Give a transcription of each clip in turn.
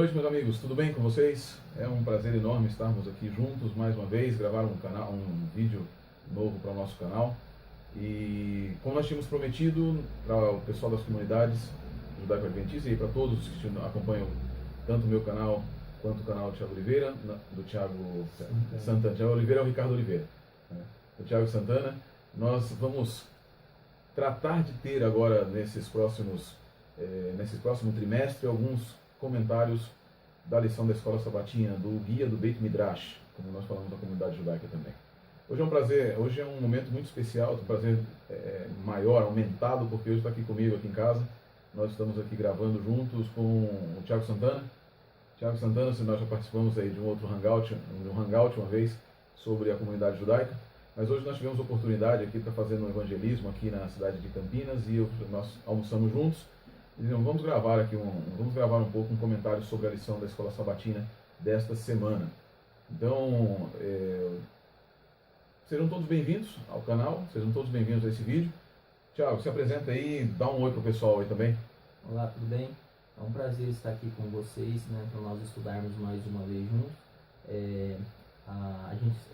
noite, meus amigos, tudo bem com vocês? É um prazer enorme estarmos aqui juntos mais uma vez, gravar um vídeo novo para o nosso canal. E como nós tínhamos prometido para o pessoal das comunidades judaico-adventistas e para todos que acompanham tanto o meu canal quanto o canal do Thiago Oliveira, do Thiago Santana. Thiago Oliveira é o Ricardo Oliveira, né? Do Thiago Santana. Nós vamos tratar de ter agora nesse próximo trimestre alguns comentários da lição da Escola Sabatina, do guia do Beit Midrash, como nós falamos na comunidade judaica também. Hoje é um prazer, hoje é um momento muito especial, um prazer maior, aumentado, porque hoje está aqui comigo, aqui em casa. Nós estamos aqui gravando juntos com o Thiago Santana. Thiago Santana, nós já participamos aí de um outro hangout uma vez, sobre a comunidade judaica. Mas hoje nós tivemos a oportunidade aqui para fazer um evangelismo aqui na cidade de Campinas e nós almoçamos juntos. E vamos gravar um pouco um comentário sobre a lição da Escola Sabatina desta semana. Então, sejam todos bem-vindos ao canal, sejam todos bem-vindos a esse vídeo. Thiago, se apresenta aí, dá um oi pro pessoal aí também. Olá, tudo bem? É um prazer estar aqui com vocês, né, para nós estudarmos mais uma vez juntos.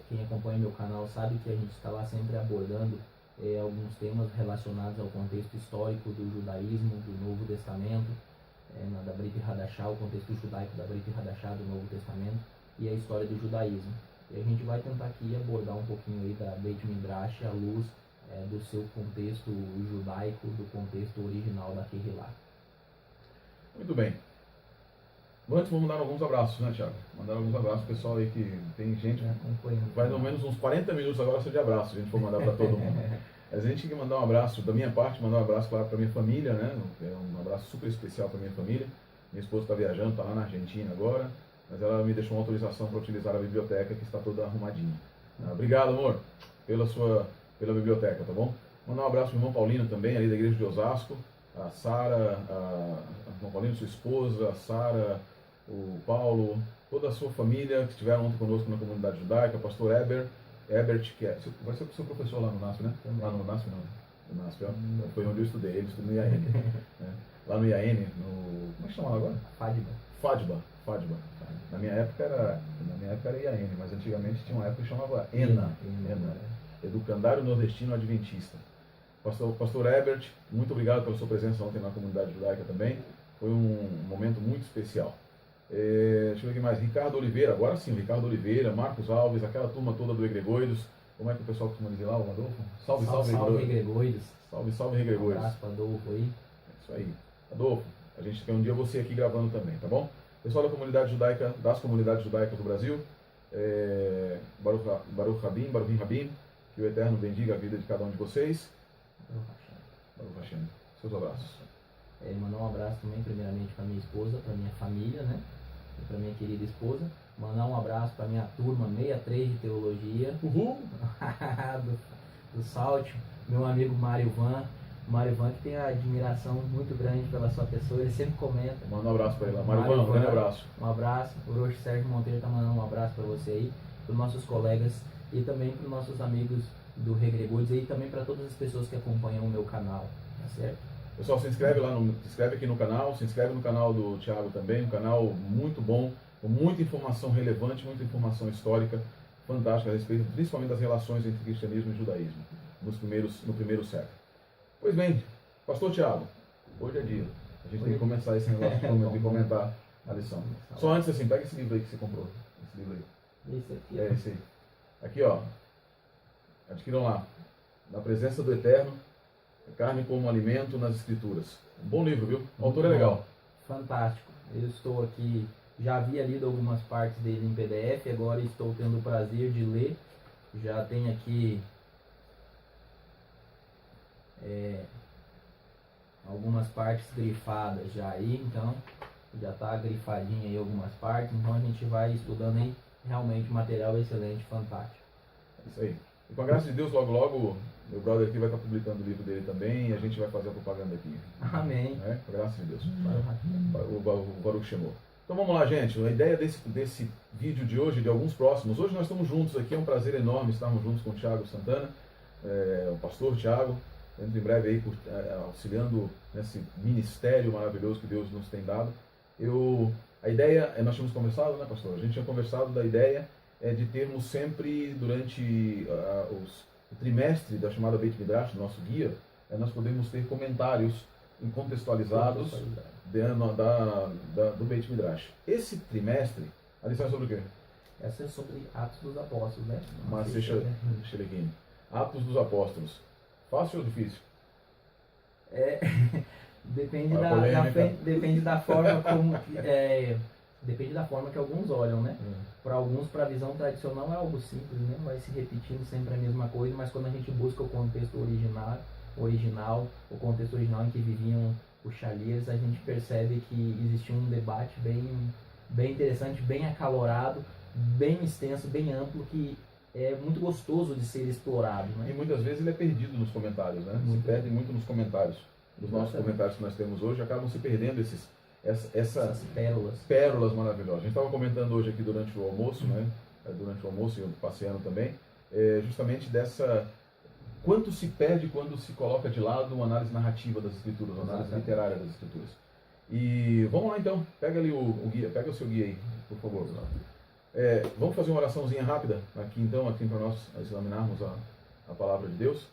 Quem acompanha meu canal sabe que a gente está lá sempre abordando alguns temas relacionados ao contexto histórico do judaísmo, do Novo Testamento, da Brit Hadashah, o contexto judaico da Brit Hadashah, do Novo Testamento, e a história do judaísmo. E a gente vai tentar aqui abordar um pouquinho aí da Beit Midrash à luz do seu contexto judaico, do contexto original da Kehillah. Muito bem. Antes vamos dar alguns abraços, né, Thiago? Mandar alguns abraços pro pessoal aí que tem gente. Vai pelo menos uns 40 minutos agora só de abraço, se a gente for mandar para todo mundo. Mas a gente tem que mandar um abraço da minha parte, mandar um abraço, claro, para minha família, né? Um abraço super especial para minha família. Minha esposa está viajando, está lá na Argentina agora, mas ela me deixou uma autorização para utilizar a biblioteca que está toda arrumadinha. Obrigado, amor, pela biblioteca, tá bom? Mandar um abraço para o irmão Paulino também, ali da igreja de Osasco, a Sara, o irmão Paulino, sua esposa, a Sara, o Paulo, toda a sua família que estiveram ontem conosco na comunidade judaica, o pastor Ebert, que vai ser o seu professor lá no NASP, né? Lá no NASP não, no NASP, ó. Foi onde eu estudei, ele estudou no IAN, né? Lá no IAN, como é que chama lá agora? FADBA. Na minha época era IAN, mas antigamente tinha uma época que chamava ENA, Educandário Nordestino Adventista. Pastor Ebert, muito obrigado pela sua presença ontem na comunidade judaica também, foi um momento muito especial. Deixa eu ver aqui mais, Ricardo Oliveira, agora sim, Ricardo Oliveira, Marcos Alves, aquela turma toda do Egregoidos. Como é que o pessoal costuma dizer lá, o Adolfo? Salve Egregoidos. Salve Egregoidos. Um abraço para Adolfo aí. É isso aí. Adolfo, a gente quer um dia você aqui gravando também, tá bom? Pessoal da comunidade judaica, das comunidades judaicas do Brasil, Baruch Rabim, que o Eterno bendiga a vida de cada um de vocês. Baruch Hashem. Seus abraços. Mandar um abraço também, primeiramente, para minha esposa, para minha família, né? E para minha querida esposa. Mandar um abraço para minha turma 63 de Teologia. Uhul! do Saltio, meu amigo Mário Van. O Mário Van, que tem a admiração muito grande pela sua pessoa, ele sempre comenta. Manda um abraço para ele lá. Mário Van, um grande abraço. Um abraço. O Roxo Sérgio Monteiro está mandando um abraço para você aí, para os nossos colegas e também para os nossos amigos do Regregoides e também para todas as pessoas que acompanham o meu canal, tá certo? Pessoal, se inscreve aqui no canal, se inscreve no canal do Thiago também, um canal muito bom, com muita informação relevante, muita informação histórica, fantástica a respeito, principalmente das relações entre cristianismo e judaísmo, no primeiro século. Pois bem, pastor Thiago, hoje é dia, a gente tem que começar esse negócio de comentar a lição. Só antes assim, pega esse livro aí que você comprou, esse livro aí. Esse aqui. Esse aí. Aqui, ó, adquiram lá, Na Presença do Eterno, Carne como Alimento nas Escrituras. Um bom livro, viu? O autor é legal. Fantástico. Eu estou aqui, já havia lido algumas partes dele em PDF, agora estou tendo o prazer de ler. Já tem aqui algumas partes grifadas já aí, então já está grifadinho aí algumas partes, então a gente vai estudando aí, realmente material excelente, fantástico. É isso aí. E com a graça de Deus, logo logo, meu brother aqui vai estar publicando o livro dele também e a gente vai fazer a propaganda aqui. Amém. Com a graça de Deus. O Baruch chamou. Então vamos lá, gente. A ideia desse vídeo de hoje, de alguns próximos. Hoje nós estamos juntos aqui, é um prazer enorme estarmos juntos com o Thiago Santana, o pastor Thiago, dentro em breve aí auxiliando nesse ministério maravilhoso que Deus nos tem dado. Eu A ideia, nós tínhamos conversado, né, pastor? A gente tinha conversado da ideia de termos sempre, durante o trimestre da chamada Beit Midrash, nosso guia, nós podemos ter comentários contextualizados do Beit Midrash. Esse trimestre, a lição é sobre o quê? Essa é sobre Atos dos Apóstolos, né? Mas Shelequim. Atos dos Apóstolos. Fácil ou difícil? Depende da forma como depende da forma que alguns olham, né? Para alguns, para a visão tradicional é algo simples, né? Vai se repetindo sempre a mesma coisa, mas quando a gente busca o contexto original, o contexto original em que viviam os chalieres, a gente percebe que existia um debate bem interessante, bem acalorado, bem extenso, bem amplo, que é muito gostoso de ser explorado, né? E muitas vezes ele é perdido nos comentários, né? Se perde muito nos comentários. Os nossos comentários que nós temos hoje acabam se perdendo essas pérolas maravilhosas. A gente estava comentando hoje aqui durante o almoço, né? Durante o almoço e eu passeando também, justamente dessa... Quanto se perde quando se coloca de lado uma análise narrativa das escrituras, uma análise literária das escrituras. E vamos lá então, pega ali o guia, pega o seu guia aí, por favor. Vamos fazer uma oraçãozinha rápida aqui para nós examinarmos a palavra de Deus.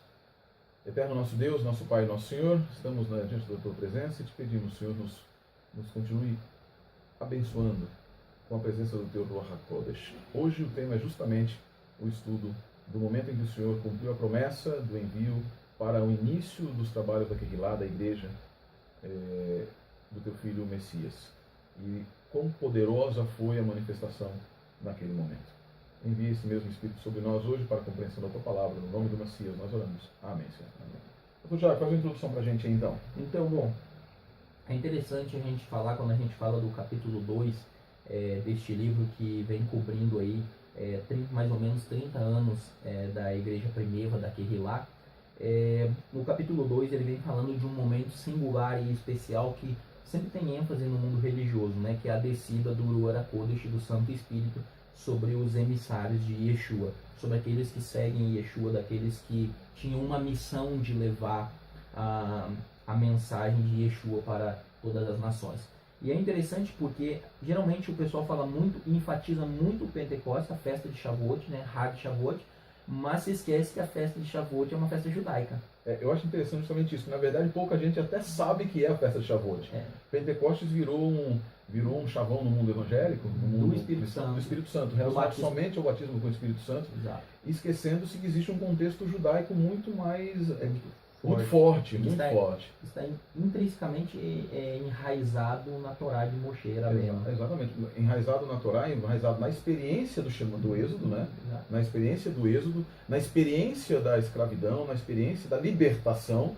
Eterno nosso Deus, nosso Pai e nosso Senhor, estamos diante da Tua presença e te pedimos, Senhor, nos continue abençoando com a presença do Teu Ruach HaKodesh. Hoje o tema é justamente o estudo do momento em que o Senhor cumpriu a promessa do envio para o início dos trabalhos da Kehilá, da igreja, do Teu Filho Messias. E quão poderosa foi a manifestação naquele momento. Envie esse mesmo Espírito sobre nós hoje para a compreensão da Tua palavra. No nome do Messias nós oramos. Amém, Senhor. Amém. Doutor Tiago, faz uma introdução para a gente aí então. Então, bom, é interessante a gente falar, quando a gente fala do capítulo 2 deste livro que vem cobrindo aí mais ou menos 30 anos da igreja primitiva, da Kehilá. No capítulo 2 ele vem falando de um momento singular e especial que sempre tem ênfase no mundo religioso, né, que é a descida do Ruach HaKodesh, do Santo Espírito, sobre os emissários de Yeshua, sobre aqueles que seguem Yeshua, daqueles que tinham uma missão de levar a mensagem de Yeshua para todas as nações. E é interessante porque geralmente o pessoal fala muito, enfatiza muito o Pentecostes, a festa de Shavuot, né, Hag Shavuot, mas se esquece que a festa de Shavuot é uma festa judaica. Eu acho interessante justamente isso, que na verdade pouca gente até sabe que é a festa de Shavuot. Pentecostes virou um chavão no mundo evangélico, no mundo do Espírito Santo, relacionado somente ao batismo com o Espírito Santo, esquecendo-se que existe um contexto judaico muito mais muito forte. Está intrinsecamente enraizado na Torá de Moshe Rabbeinu. Exatamente, enraizado na Torá, enraizado na experiência do Êxodo, né? Na experiência do Êxodo, na experiência da escravidão, na experiência da libertação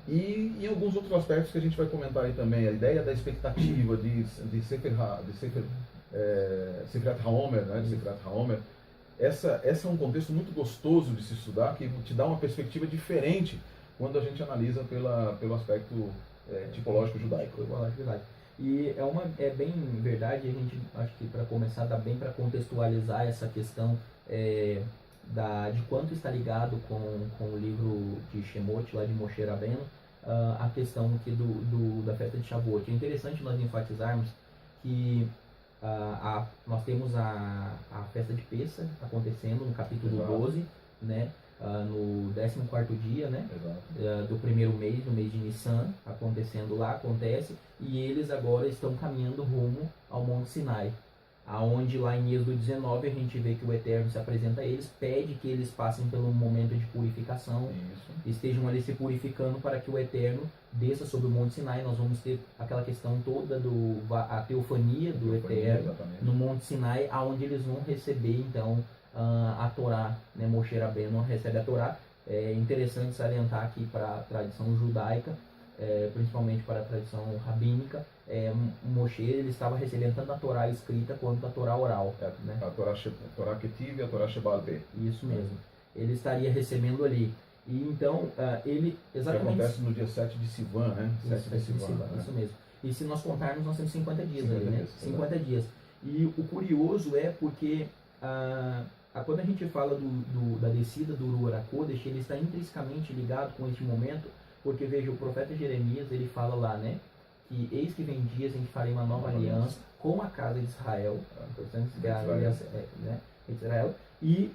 e em alguns outros aspectos que a gente vai comentar aí também, a ideia da expectativa de Seferet HaOmer, né? De Seferet HaOmer. Essa é um contexto muito gostoso de se estudar, que te dá uma perspectiva diferente quando a gente analisa pelo aspecto tipológico judaico. E é bem verdade, a gente, acho que para começar, dá bem para contextualizar essa questão de quanto está ligado com o livro de Shemot, lá de Moshe Rabbeinu, a questão aqui da festa de Shavuot. É interessante nós enfatizarmos que nós temos a festa de Pessah acontecendo no capítulo 12, né? No 14º dia, né, do primeiro mês, no mês de Nissan, acontece, e eles agora estão caminhando rumo ao Monte Sinai, aonde lá em Êxodo 19 a gente vê que o Eterno se apresenta a eles, pede que eles passem pelo momento de purificação, estejam ali se purificando para que o Eterno desça sobre o Monte Sinai. Nós vamos ter aquela questão toda a teofania do Eterno no Monte Sinai, aonde eles vão receber então a Torá, né? Moshe Rabbeinu recebe a Torá. É interessante salientar aqui para a tradição judaica, principalmente para a tradição rabínica, Moshe ele estava recebendo tanto a Torá escrita quanto a Torá oral. Né? A Torá Ketiv e a Torá Shebal Peh. Isso mesmo. Ele estaria recebendo ali. E então, ele exatamente... Que acontece no dia 7 de Sivan, né? 7 de Sivan, né? Isso mesmo. E se nós contarmos, nós temos 50 dias ali, né? 50 dias. E o curioso é porque... quando a gente fala da descida do Ruach HaKodesh, ele está intrinsecamente ligado com este momento, porque veja, o profeta Jeremias, ele fala lá, né, que eis que vem dias em que farei uma nova aliança com a casa de Israel, portanto, que é a aliança, né, de Israel, e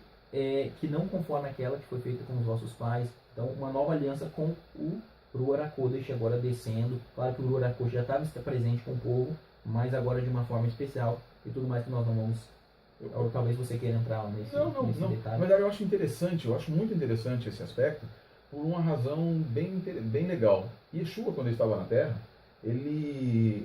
que não conforme aquela que foi feita com os vossos pais. Então, uma nova aliança com o Ruach HaKodesh agora descendo. Claro que o Ruach HaKodesh já estava presente com o povo, mas agora de uma forma especial, e tudo mais que nós não vamos... Ou talvez você queira entrar nesse detalhe. Na verdade, eu acho interessante, eu acho muito interessante esse aspecto, por uma razão bem legal. Yeshua, quando ele estava na Terra, ele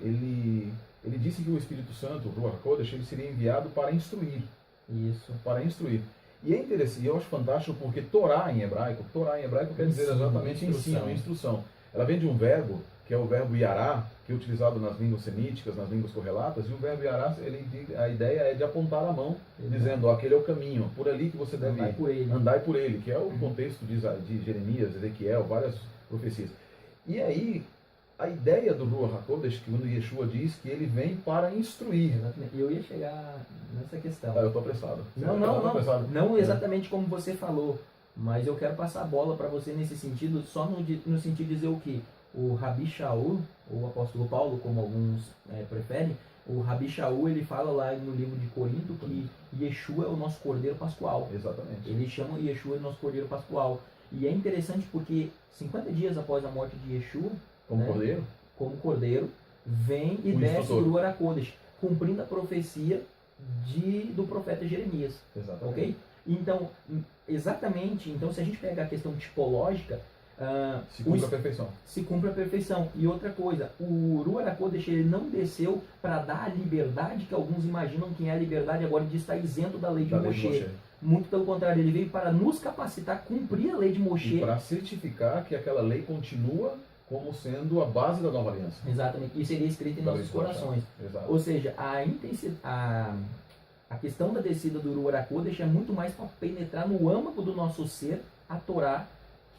disse que o Espírito Santo, o Ruach HaKodesh, ele seria enviado para instruir. Isso. Para instruir. E é interessante, eu acho fantástico porque Torá em hebraico quer dizer exatamente ensino, instrução. Ela vem de um verbo, que é o verbo yará, que é utilizado nas línguas semíticas, nas línguas correlatas, e o verbo yará, a ideia é de apontar a mão, dizendo, aquele é o caminho, por ali que você deve andar por ele, que é o contexto de Jeremias, Ezequiel, várias profecias. E aí, a ideia do Ruach HaKodesh, que quando Yeshua diz que ele vem para instruir. Exatamente. Eu ia chegar nessa questão. Eu estou apressado. Não exatamente como você falou, mas eu quero passar a bola para você nesse sentido, só no sentido de dizer o que? O Rabi Shaul, ou o apóstolo Paulo, como alguns preferem, o Rabi Shaul, ele fala lá no livro de Corinto que Yeshua é o nosso Cordeiro Pascual. Exatamente. Ele chama Yeshua de nosso Cordeiro Pascual. E é interessante porque 50 dias após a morte de Yeshua, como cordeiro, vem e desce do Ruach HaKodesh, cumprindo a profecia do profeta Jeremias. Exatamente. Okay? Então, se a gente pegar a questão tipológica, se cumpre a perfeição. Se cumpre a perfeição. E outra coisa, o Ruach HaKodesh, ele não desceu para dar a liberdade que alguns imaginam que é a liberdade agora de estar isento da lei de Moshe. Muito pelo contrário, ele veio para nos capacitar a cumprir a lei de Moshe. E para certificar que aquela lei continua como sendo a base da nova aliança. Exatamente. E seria escrita em nossos corações. Ou seja, a questão da descida do Ruach HaKodesh é muito mais para penetrar no âmago do nosso ser a Torá,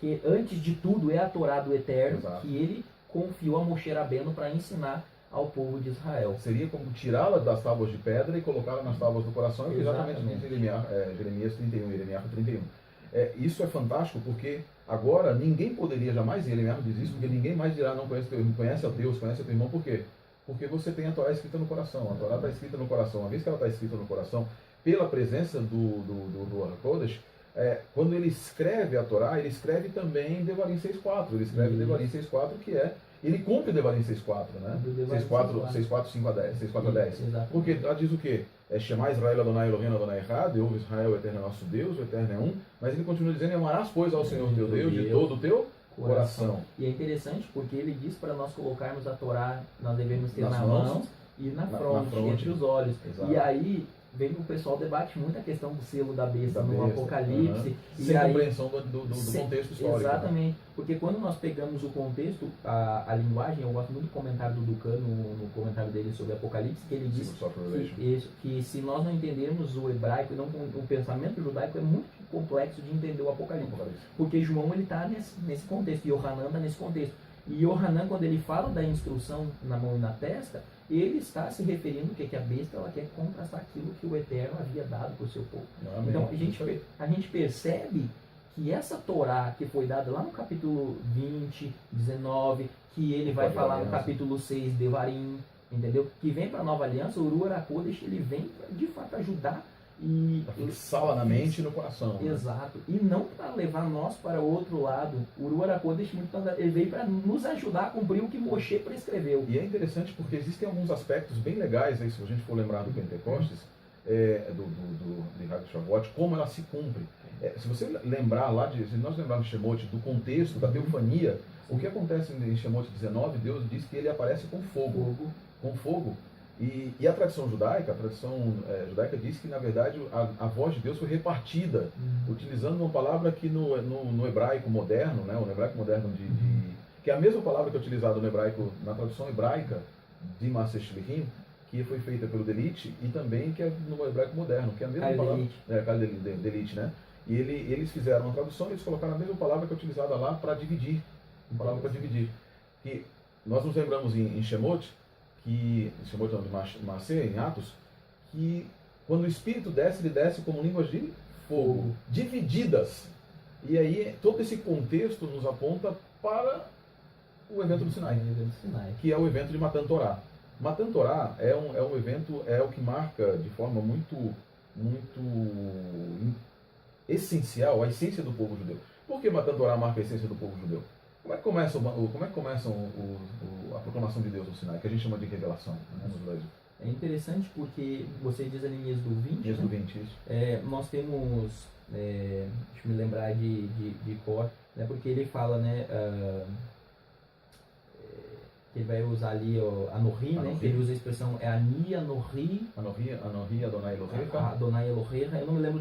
que antes de tudo é a Torá do Eterno, que ele confiou a Moshe Rabbeinu para ensinar ao povo de Israel. Seria como tirá-la das tábuas de pedra e colocá-la nas tábuas do coração, exatamente em Jeremias 31, Jeremias 31. Isso é fantástico porque agora ninguém poderia jamais, e ele mesmo diz isso, porque ninguém mais dirá não conhece a Deus, conhece a teu irmão, por quê? Porque você tem a Torá escrita no coração, a Torá está escrita no coração. Uma vez que ela está escrita no coração, pela presença do Ruach HaKodesh, quando ele escreve a Torá, ele escreve também Devarim 6.4, ele escreve Devarim 6.4, que ele cumpre Devarim 6.4, né? 6.4, 5 a 10, 6.4 a 10. Porque ela diz o quê? Shema Israel Adonai Eloheinu Adonai Echad, ouve Israel, o Eterno é nosso Deus, o Eterno é um, mas ele continua dizendo, amarás, pois, ao Senhor teu Deus de todo o teu coração. E é interessante porque ele diz para nós colocarmos a Torá, nós devemos ter na mão e na fronte, entre os olhos. Exato. E aí vem que o pessoal debate muito a questão do selo da besta no Apocalipse. Sem compreensão do contexto histórico. Exatamente. Né? Porque quando nós pegamos o contexto, a linguagem, eu gosto muito do comentário do Ducan, no comentário dele sobre Apocalipse, que ele diz que se nós não entendermos o hebraico, e não o pensamento judaico, é muito complexo de entender o Apocalipse. Porque João está nesse contexto, e Yohanan está nesse contexto. E Yohanan, quando ele fala da instrução na mão e na testa, ele está se referindo que a besta ela quer contrastar aquilo que o Eterno havia dado para o seu povo. Amém. Então a gente percebe que essa Torá que foi dada lá no capítulo 20, 19, que ele vai falar no capítulo 6, Devarim, entendeu? Que vem para a nova aliança, o Ruach HaKodesh, ele vem para de fato ajudar e fixá-la na mente e no coração. Exato. Né? E não para levar nós para o outro lado. O Ruach HaKodesh, ele veio para nos ajudar a cumprir o que Moshe prescreveu. E é interessante porque existem alguns aspectos bem legais aí, se a gente for lembrar do Pentecostes, de Hag Shavuot, como ela se cumpre. Se você lembrar lá, se nós lembrarmos de Shemot, do contexto da teofania, o que acontece em Shemot 19, Deus diz que ele aparece com fogo. Com fogo. E a tradição judaica, diz que, na verdade, a voz de Deus foi repartida, utilizando uma palavra que no hebraico moderno, né, o hebraico moderno que é a mesma palavra que é utilizada no hebraico, na tradução hebraica de Maaseh Shlichim, que foi feita pelo Delite, e também que é no hebraico moderno, que é a mesma palavra, Delite, né? E eles fizeram uma tradução e eles colocaram a mesma palavra que é utilizada lá para dividir. Uma palavra para dividir. E nós nos lembramos em Shemot, de Maaseh, em Atos, que quando o Espírito desce, ele desce como línguas de fogo, divididas. E aí todo esse contexto nos aponta para o evento do Sinai, Sinai. que é o evento de Matan Torá. Matan Torá é um evento, é o que marca de forma muito essencial a essência do povo judeu. Por que Matan Torá marca a essência do povo judeu? Como é que começa, a proclamação de Deus no Sinai, que a gente chama de revelação, né, no judaísmo? É interessante porque você diz ali em Êxodo 20, Êxodo 20, isso. Nós temos, deixa eu me lembrar de cor, né, porque ele fala, né, que ele vai usar ali Anohi, né, que ele usa a expressão Ani, Anohi, Adonai Elohecha. Adonai Elohecha, eu não me lembro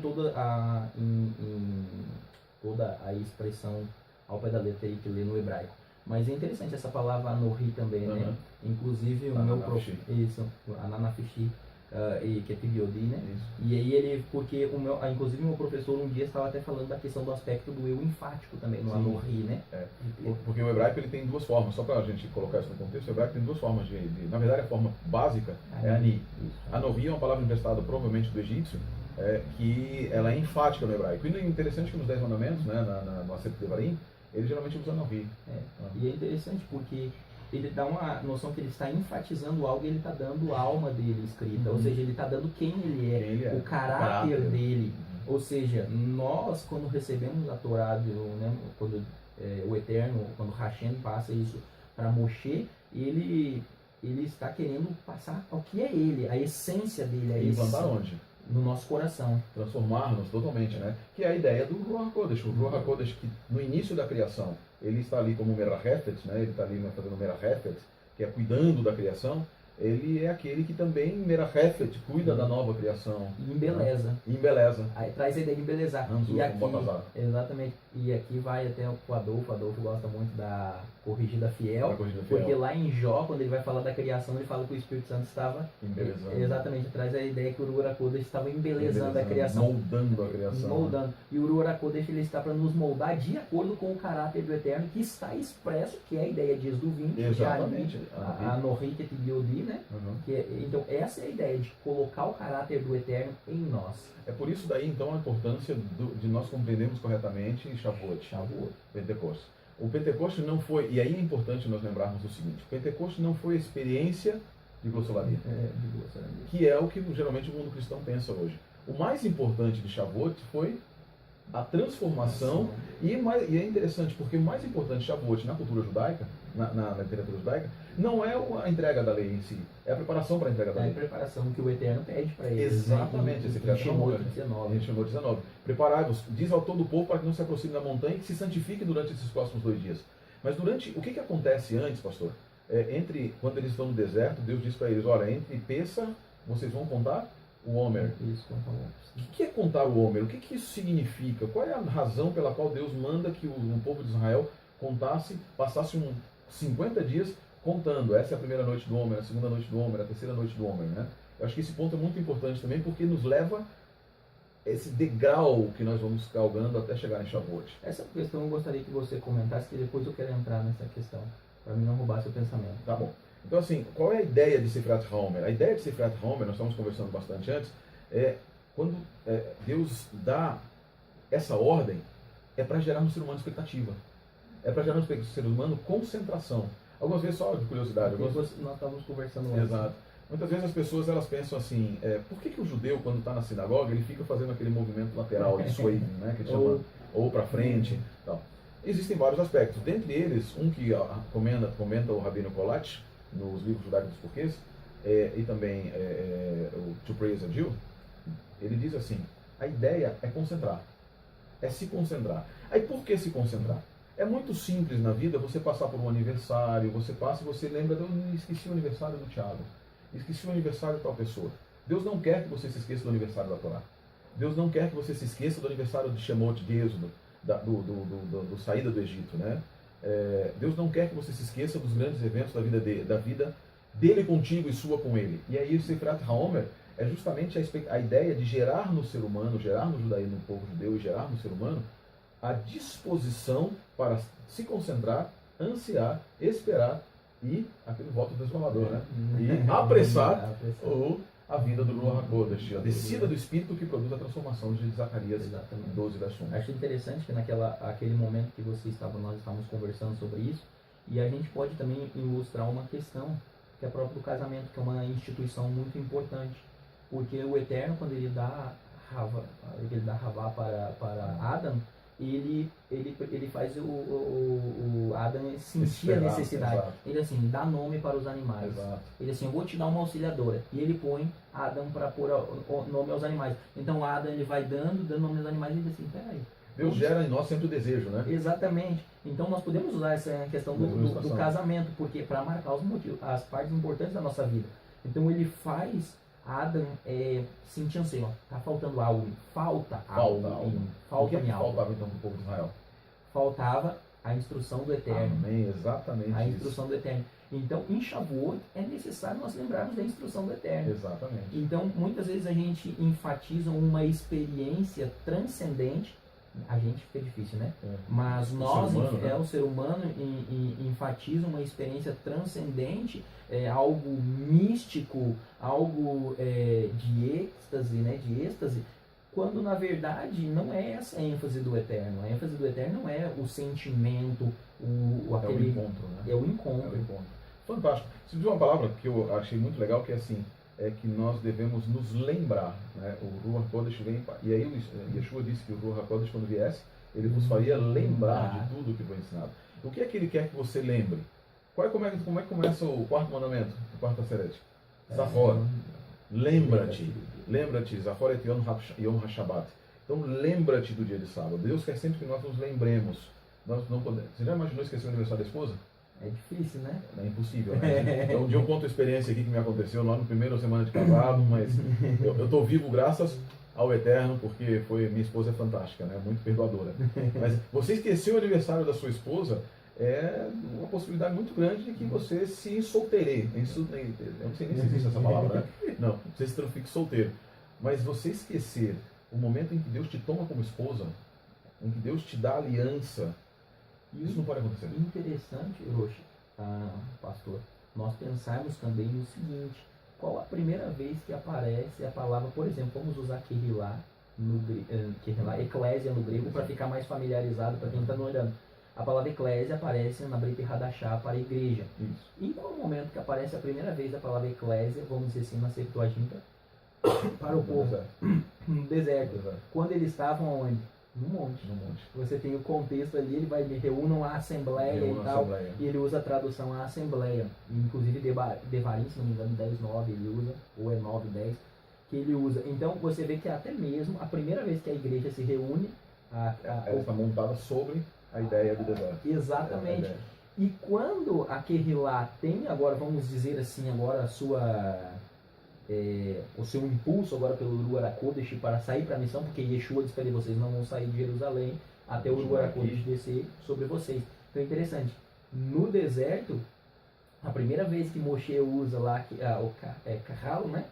toda a expressão ao pé da letra aí que lê no hebraico. Mas é interessante essa palavra Anohi também, né? Inclusive o meu professor, isso, Ananafishi, que é Tibiodi, né? Isso. E aí ele, porque inclusive o meu professor um dia estava até falando da questão do aspecto do eu enfático também, no Anohi, né? Porque o hebraico ele tem duas formas, só para a gente colocar isso no contexto, o hebraico tem duas formas na verdade a forma básica é Ani. Anohi é uma palavra emprestada provavelmente do egípcio, que ela é enfática no hebraico. E é interessante que nos 10 mandamentos, né, no Acerto de Devarim, ele geralmente usa Anohi. E é interessante porque ele dá uma noção que ele está enfatizando algo e ele está dando a alma dele escrita. Ou seja, ele está dando quem ele é, o caráter dele. Ou seja, nós, quando recebemos a Torá, né, quando o Eterno, quando Hashem passa isso para Moshe, ele está querendo passar o que é ele, a essência dele. E implantar onde? No nosso coração. Transformar-nos totalmente, né? Que é a ideia do Ruach HaKodesh. O Ruach HaKodesh, que no início da criação, ele está ali como Merahefet, né? Ele está ali fazendo Merahefet, que é cuidando da criação. Ele é aquele que também, Merahefet, cuida da nova criação. E embeleza. Né? E embeleza. Aí traz a ideia de embelezar. E aqui, exatamente. E aqui vai até o Adolfo gosta muito da corrigida fiel. Porque lá em Jó, quando ele vai falar da criação, ele fala que o Espírito Santo estava embelezando. Exatamente, traz a ideia que o Ruach HaKodesh estava embelezando a criação. Moldando a criação. Moldando. E o Ruach HaKodesh ele está para nos moldar de acordo com o caráter do Eterno, que está expresso, que é a ideia de Êxodo 20. Exatamente. A Anohi que Tibiodi, né? Então essa é a ideia de colocar o caráter do Eterno em nós. É por isso daí então a importância de nós compreendermos corretamente Shavuot, Pentecostes. O Pentecostes não foi, e aí é importante nós lembrarmos o seguinte, o Pentecostes não foi a experiência de glossolalia, que é o que geralmente o mundo cristão pensa hoje. O mais importante de Shavuot foi a transformação, e é interessante, porque o mais importante de Shavuot na cultura judaica, na literatura judaica, não é a entrega da lei em si, é a preparação para a entrega da lei. É a preparação que o Eterno pede para eles. Exatamente, esse Em Shemot 19. Em Shemot 19. Preparai-vos, diz ao todo o povo para que não se aproxime da montanha e que se santifique durante esses próximos 2 dias. Mas o que acontece antes, pastor? Quando eles estão no deserto, Deus diz para eles, olha, entre Pessa, vocês vão contar o Homer. O que é contar o Homer? O que isso significa? Qual é a razão pela qual Deus manda que o povo de Israel passasse 50 dias contando? Essa é a primeira noite do Homer, a segunda noite do Homer, a terceira noite do Homer, né? Eu acho que esse ponto é muito importante também, porque nos leva esse degrau que nós vamos galgando até chegar em Shavuot. Essa questão eu gostaria que você comentasse, que depois eu quero entrar nessa questão, para mim não roubar seu pensamento. Tá bom. Então, assim, qual é a ideia de Sefrat HaOmer? A ideia de Sefrat HaOmer, nós estamos conversando bastante antes, quando Deus dá essa ordem, é para gerar no ser humano expectativa. É para gerar no ser humano concentração. Algumas vezes, só de curiosidade. Nós estávamos conversando antes. Exato. Muitas vezes as pessoas elas pensam assim, por que o judeu, quando está na sinagoga, ele fica fazendo aquele movimento lateral de swaying, né, que chama, ou para frente. Tal. Existem vários aspectos. Dentre eles, um que comenta o Rabino Kolatch, nos livros judaicos dos porquês, e também o To Praise a Jew, ele diz assim, a ideia é concentrar, é se concentrar. Aí por que se concentrar? É muito simples na vida você passar por um aniversário, você passa e você lembra, eu esqueci o aniversário do Tiago, esqueci o aniversário de tal pessoa. Deus não quer que você se esqueça do aniversário da Torá. Deus não quer que você se esqueça do aniversário de Shemot, de Êxodo, do saída do Egito, né? Deus não quer que você se esqueça dos grandes eventos da vida dele contigo e sua com ele. E aí o Sefrat HaOmer é justamente a ideia de gerar no ser humano, gerar no judaísmo, no povo judeu, e gerar no ser humano a disposição para se concentrar, ansiar, esperar e, aquele voto transformador, né? E apressar a vida do Ruach HaKodesh, a descida do Espírito que produz a transformação de Zacarias 12, verso 1. Acho interessante que naquele momento que nós estávamos conversando sobre isso, E a gente pode também ilustrar uma questão, que é a própria do casamento, que é uma instituição muito importante. Porque o Eterno, quando ele dá Havá para Adam, ele faz o Adam sentir a necessidade. Exato. Ele assim, dá nome para os animais. Exato. Ele assim, eu vou te dar uma auxiliadora. E ele põe Adam para pôr o nome aos animais. Então Adam ele vai dando nome aos animais e ele diz assim, peraí. Deus gera em nós sempre o desejo, né? Exatamente. Então nós podemos usar essa questão do casamento, porque para marcar os motivos, as partes importantes da nossa vida. Então ele faz Adam sentir assim, ó, tá faltando algo, falta algo. Faltava então para o povo de Israel? Faltava a instrução do Eterno. Amém, exatamente. A instrução do Eterno. Então, em Shavuot, é necessário nós lembrarmos da instrução do Eterno. Exatamente. Então, muitas vezes a gente enfatiza uma experiência transcendente. A gente fica difícil, né? Mas nós, o ser humano, enfatiza uma experiência transcendente, algo místico, algo de êxtase, né? De êxtase, quando na verdade não é essa a ênfase do Eterno. A ênfase do Eterno não é o sentimento, aquele... É o encontro, né? É o encontro. Fantástico. Você viu uma palavra que eu achei muito legal, que é assim, que nós devemos nos lembrar, né? O Ruach Kodesh vem, e aí o Yeshua disse que o Ruach Kodesh, quando viesse, ele vos faria lembrar de tudo que foi ensinado. O que é que ele quer que você lembre? Como é que começa o quarto mandamento, o quarto Aseret? Zafora. Lembra-te, Zafora et Yom HaShabbat. Então lembra-te do dia de sábado. Deus quer sempre que nós nos lembremos. Nós não podemos. Você já imaginou esquecer o aniversário da esposa? É difícil, né? É impossível, né? Então, um dia eu conto a experiência aqui que me aconteceu lá no primeiro semana de casado, mas eu estou vivo graças ao Eterno, porque minha esposa é fantástica, né? Muito perdoadora. Mas você esqueceu o aniversário da sua esposa, é uma possibilidade muito grande de que você se solteire. Eu não sei nem se existe essa palavra, né? Não, você se fique solteiro. Mas você esquecer o momento em que Deus te toma como esposa, em que Deus te dá aliança, isso não pode acontecer. Interessante, Rocha, pastor, nós pensarmos também no seguinte: qual a primeira vez que aparece a palavra, por exemplo, vamos usar Kehilá, eclésia no grego, para ficar mais familiarizado para quem está olhando. A palavra eclésia aparece na Brit Hadashah para a igreja. Isso. Em qual momento que aparece a primeira vez a palavra eclésia, vamos dizer assim, na Septuaginta, para o povo? No deserto. Quando eles estavam onde? No monte. Você tem o contexto ali, ele vai reúnam a assembleia e tal, e ele usa a tradução a assembleia. Inclusive Devarim, se não me engano, 10:9 ele usa, ou é 9:10, que ele usa. Então você vê que até mesmo a primeira vez que a igreja se reúne, ela está montada sobre a ideia do deserto. Exatamente. E quando a Kehilá tem agora, vamos dizer assim, agora o seu impulso agora pelo Ruach Kodesh para sair para a missão, porque Yeshua disse para ele, vocês não vão sair de Jerusalém até o Ruach Kodesh descer sobre vocês. Então é interessante, no deserto, a primeira vez que Moshe usa lá o Kahal, né?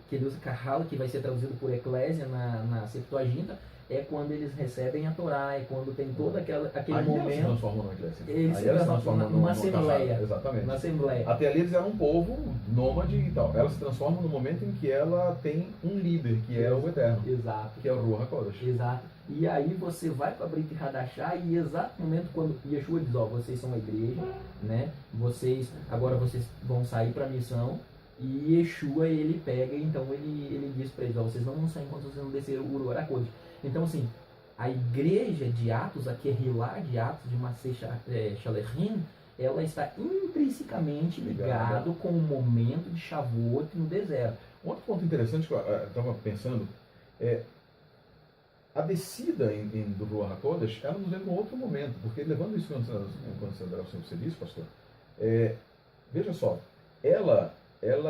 Que ele usa Kahal, que vai ser traduzido por Eclésia na Septuaginta, é quando eles recebem a Torá, é quando tem todo aquele momento. Eles se transformam numa igreja. Eles se transformam numa assembleia. Exatamente. Na assembleia. Até ali eles eram um povo nômade e tal. Ela se transforma no momento em que ela tem um líder, que é o Eterno. Exato. Que é o Ruach Kodesh. Exato. E aí você vai para a Brit Hadashah e exato no momento quando Yeshua diz, vocês são a igreja, né? Agora vocês vão sair para a missão. E Yeshua, ele pega, então ele diz para eles, vocês não vão sair enquanto vocês não desceram o Ruach Kodesh. Então, assim, a igreja de Atos, a Kehilá de Atos, de Masei Shalechim, ela está intrinsecamente ligada com o momento de Shavuot no deserto. Outro ponto interessante que eu estava pensando é a descida do Ruach HaKodesh, ela nos leva a um outro momento, porque levando isso em consideração que você disse, pastor, veja só, ela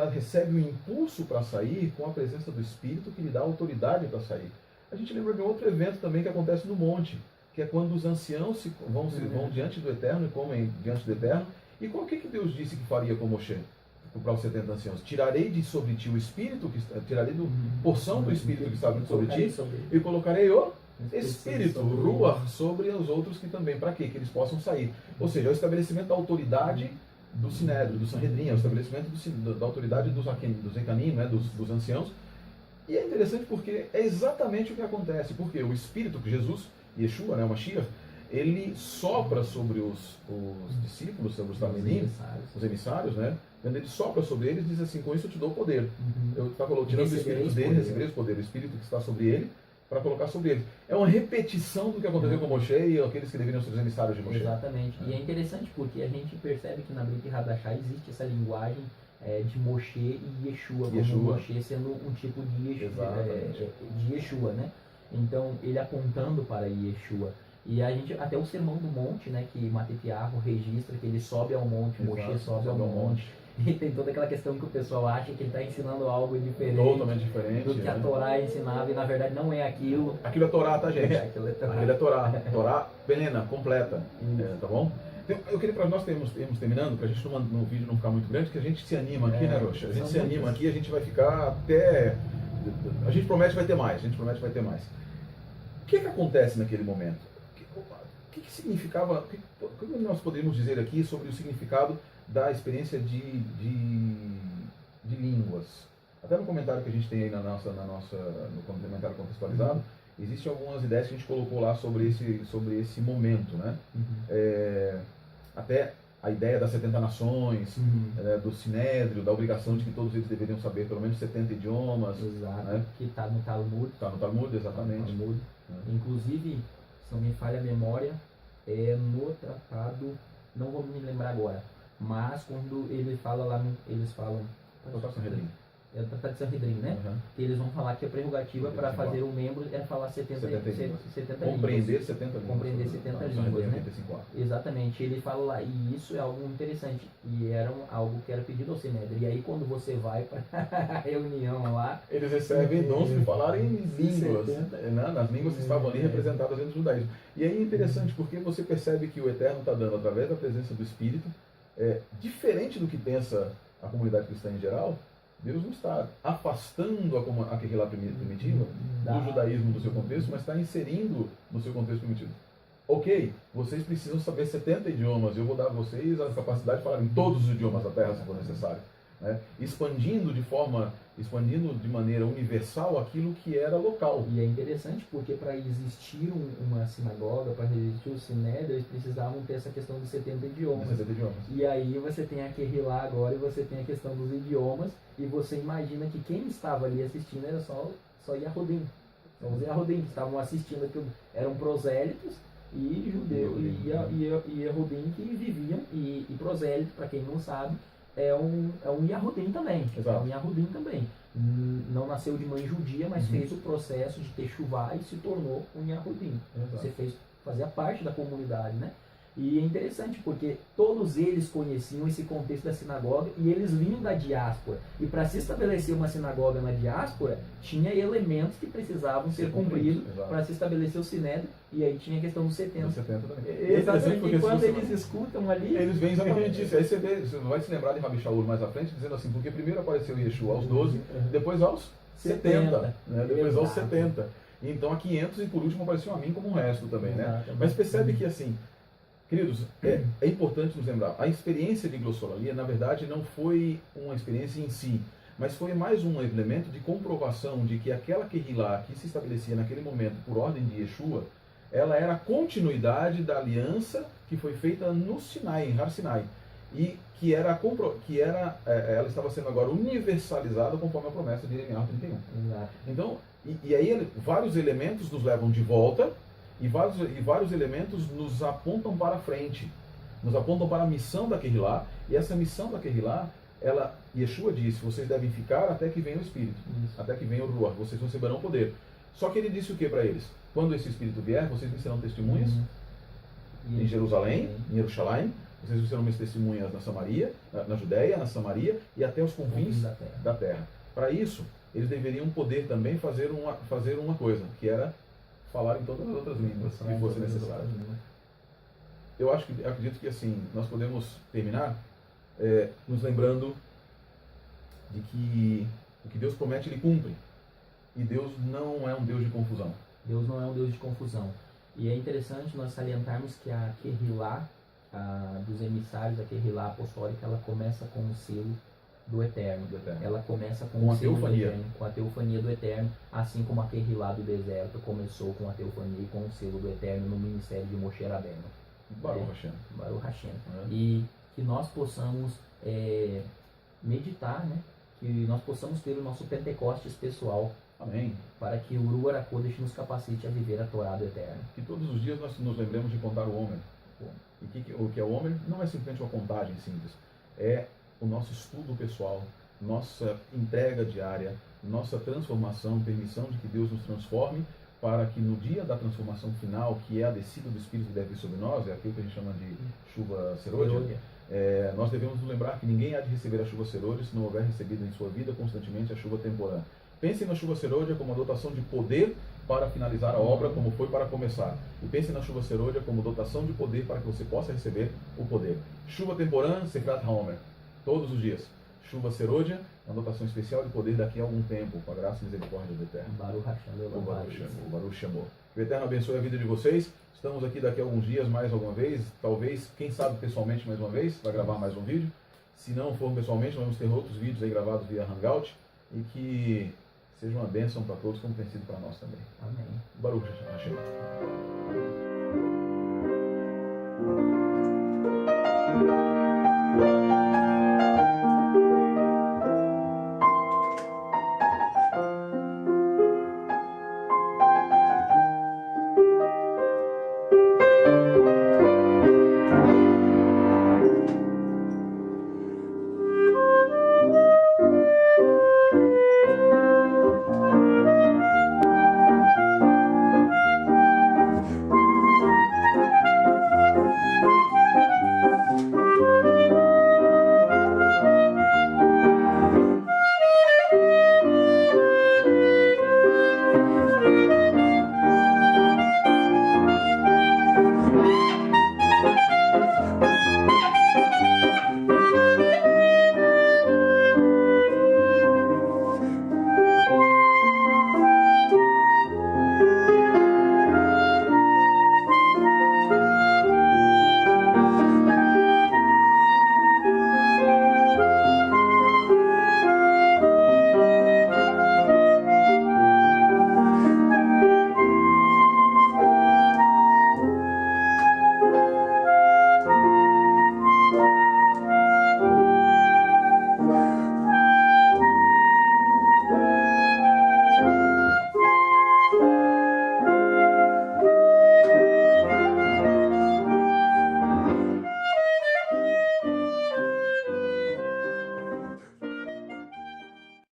recebe o impulso para sair com a presença do Espírito que lhe dá autoridade para sair. A gente lembra de outro evento também que acontece no monte, que é quando os anciãos vão diante do Eterno e comem diante do Eterno. E qual que Deus disse que faria com Moshe? Para os 70 anciãos: tirarei de sobre ti o Espírito, tirarei porção do Espírito que está sobre ti, e colocarei o Espírito, Ruach, sobre os outros que também. Para quê? Que eles possam sair. Ou seja, é o estabelecimento da autoridade do Sinédrio, do Sanhedrin, é o estabelecimento da autoridade dos Ekanim, né, dos anciãos. E é interessante porque é exatamente o que acontece, porque o Espírito que Jesus, Yeshua, né, o Mashiach, ele sopra sobre os discípulos, sobre os Tamenim, os emissários, né? Quando ele sopra sobre eles, diz assim: com isso eu te dou poder. Eu falou, tirando o espírito dele, recebereis poder, o espírito que está sobre ele, para colocar sobre eles. É uma repetição do que aconteceu com Moshe e aqueles que deveriam ser os emissários de Moshe. Exatamente. E é interessante porque a gente percebe que na Brit Hadashah existe essa linguagem de Moshe e Yeshua, como Moshe sendo um tipo de Yeshua, né? Então, ele apontando para Yeshua. E a gente, até o Sermão do Monte, né, que Matetiarro registra que ele sobe ao monte, Moshe sobe ao monte. E tem toda aquela questão que o pessoal acha que ele está ensinando algo diferente, totalmente diferente do que a Torá ensinava, e na verdade não é aquilo. Aquilo é Torá, tá, gente? Aquilo é Torá. Aquilo é Torá. Torá plena, completa. Tá bom? Eu queria para nós termos terminando, para a gente no vídeo não ficar muito grande, que a gente se anima aqui, né, Rocha? A gente se anima aqui, a gente vai ficar até... A gente promete que vai ter mais, O que acontece naquele momento? O que significava... O que nós poderíamos dizer aqui sobre o significado da experiência de línguas? Até no comentário que a gente tem aí no comentário contextualizado, existem algumas ideias que a gente colocou lá sobre esse momento, né? Até a ideia das 70 nações, do Sinédrio, da obrigação de que todos eles deveriam saber pelo menos 70 idiomas. Exato, né? Que está no Talmud. Está no Talmud, exatamente. No Talmud. Inclusive, se não me falha a memória, no tratado, não vou me lembrar agora, mas quando ele fala lá, eles falam... É o Tratado de Sanhedrin, né? Que eles vão falar que a prerrogativa para fazer um membro é falar 70 línguas. Compreender 70 línguas. Compreender 70 línguas, né? Exatamente. Ele fala lá, e isso é algo interessante. E era algo que era pedido ao Sinédrio. E aí quando você vai para a reunião lá... Eles recebem dons de falar em línguas, né? Nas línguas que estavam ali representadas dentro do judaísmo. E aí é interessante porque você percebe que o Eterno está dando, através da presença do Espírito, diferente do que pensa a comunidade cristã em geral. Deus não está afastando a Kehilá primitiva do judaísmo do seu contexto, mas está inserindo no seu contexto primitivo. Ok, vocês precisam saber 70 idiomas, eu vou dar a vocês a capacidade de falar em todos os idiomas da Terra, se for necessário. Né? Expandindo de maneira universal aquilo que era local. E é interessante porque para existir uma sinagoga, para existir o Sinédrio, eles precisavam ter essa questão dos 70 idiomas. E aí você tem a Kehilá agora e você tem a questão dos idiomas, e você imagina que quem estava ali assistindo era só Yahudim. Então os Yahudim que estavam assistindo aquilo eram prosélitos e judeus e Yahudim que viviam, e prosélito, para quem não sabe, é um Yahudim também. Exato. É um Yahudim também. Não nasceu de mãe judia, mas fez o processo de techuvá e se tornou um Yahudim. Você fazia parte da comunidade, né? E é interessante porque todos eles conheciam esse contexto da sinagoga e eles vinham da diáspora. E para se estabelecer uma sinagoga na diáspora, tinha elementos que precisavam ser cumpridos para se estabelecer o Sinédrio. E aí tinha a questão dos 70. Exatamente. E quando eles escutam ali... Eles veem exatamente isso. Aí você vai se lembrar de Rabi Shaul mais à frente, dizendo assim, porque primeiro apareceu Yeshua aos 12, depois aos 70. Né? Depois aos 70. E então a 500 e por último apareceu a mim como o resto também. Né? Mas percebe que assim... Queridos, é importante nos lembrar, a experiência de glossolalia, na verdade, não foi uma experiência em si, mas foi mais um elemento de comprovação de que aquela Kehilá que se estabelecia naquele momento por ordem de Yeshua, ela era a continuidade da aliança que foi feita no Sinai, em Har Sinai, e que ela estava sendo agora universalizada conforme a promessa de Jeremias 31. Então, e aí vários elementos nos levam de volta, e vários elementos nos apontam para frente, nos apontam para a missão da Kehilá, e essa missão da Kehilá, Yeshua disse, vocês devem ficar até que venha o Espírito, até que venha o Ruach, vocês receberão poder. Só que ele disse o que para eles? Quando esse Espírito vier, vocês me serão testemunhas em Jerusalém, em Jerusalém, vocês me serão minhas testemunhas na Samaria, na Judéia, na Samaria e até os confins da terra. Para isso, eles deveriam poder também fazer uma coisa, que era falar em todas as outras línguas que fosse necessário. Eu acredito que assim, nós podemos terminar nos lembrando de que o que Deus promete, Ele cumpre. E Deus não é um Deus de confusão. Deus não é um Deus de confusão. E é interessante nós salientarmos que a Kehilá, dos emissários da Kehilá apostólica, ela começa com um selo do Eterno. Ela começa com a selo do teofania. Eterno, com a teofania do Eterno, assim como aquele lá do deserto começou com a teofania e com o selo do Eterno no ministério de Moshe Rabbeinu. Baruch Hashem. Baruch Hashem. E que nós possamos meditar, né? Que nós possamos ter o nosso Pentecostes pessoal. Amém. Para que o Ruach HaKodesh nos capacite a viver a Torá do Eterno. Que todos os dias nós nos lembremos de contar o Homer. E o que é o Homer não é simplesmente uma contagem simples. É o nosso estudo pessoal, nossa entrega diária, nossa transformação, permissão de que Deus nos transforme, para que no dia da transformação final, que é a descida do Espírito que deve vir sobre nós, é aquilo que a gente chama de chuva serôdia, nós devemos nos lembrar que ninguém há de receber a chuva serôdia se não houver recebido em sua vida constantemente a chuva temporã. Pensem na chuva serôdia como a dotação de poder para finalizar a obra, como foi para começar. E pensem na chuva serôdia como dotação de poder para que você possa receber o poder. Chuva temporã, Sefrat HaOmer. Todos os dias. Chuva serôdia, uma dotação especial de poder daqui a algum tempo, com a graça e misericórdia do Eterno. Baruch Hashem. O Baruch Shamor. Que o Eterno abençoe a vida de vocês. Estamos aqui daqui a alguns dias mais alguma vez. Talvez, quem sabe pessoalmente mais uma vez, vai gravar mais um vídeo. Se não for pessoalmente, vamos ter outros vídeos aí gravados via Hangout. E que seja uma bênção para todos, como tem sido para nós também. Amém. Baruch Hashem.